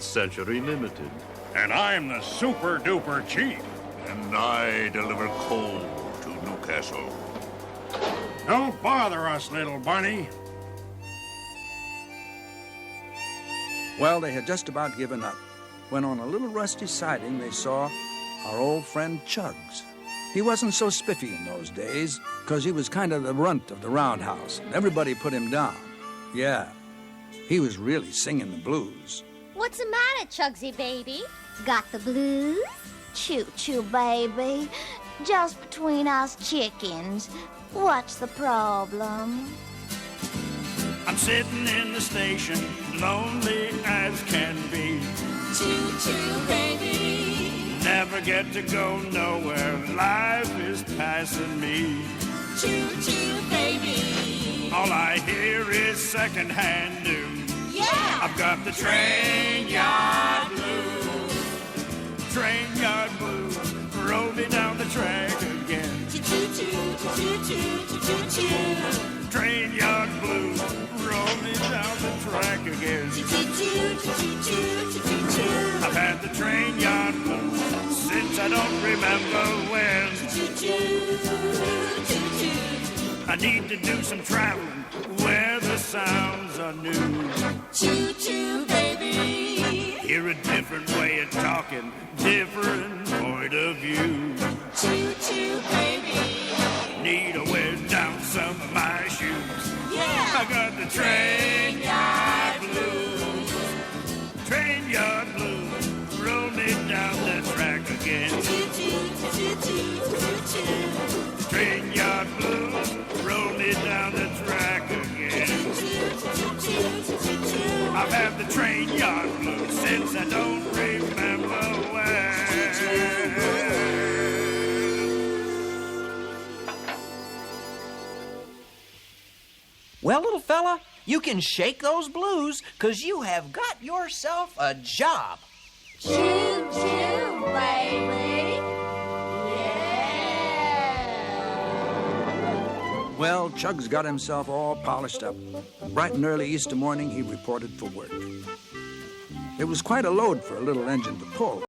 Century Limited. And I'm the super duper chief. And I deliver coal to Newcastle. Don't bother us, little bunny. Well, they had just about given up when on a little rusty siding they saw our old friend Chugs. He wasn't so spiffy in those days, because he was kind of the runt of the roundhouse, and everybody put him down. Yeah, he was really singing the blues. What's the matter, Chugsy baby? Got the blues? Choo-choo, baby. Just between us chickens. What's the problem? I'm sitting in the station, lonely as can be. Choo-choo, baby. Never get to go nowhere, life is passing me. Choo-choo, baby. All I hear is secondhand news. Yeah! I've got the train yard blues. Train yard blues, roll me down the track again. Choo-choo, choo-choo, choo-choo. Train yard blues, roll me down the track again. Choo-choo, choo-choo, choo-choo. I've had the train yard blues since I don't remember when. Choo-choo, choo-choo. I need to do some traveling where the sounds are new. Choo-choo, baby. Hear a different way of talking, different point of view. Choo-choo, baby. Need to wear down some of my shoes. Yeah! I got the train yard blues. Train yard blues, roll me down the track again. Choo-choo, choo-choo, choo-choo. Train yard blues, roll me down the track again. I've had the train yard blues since I don't remember when. Well, little fella, you can shake those blues, 'cause you have got yourself a job. Choo-choo, baby. Well, Chugs got himself all polished up. Bright and early Easter morning, he reported for work. It was quite a load for a little engine to pull,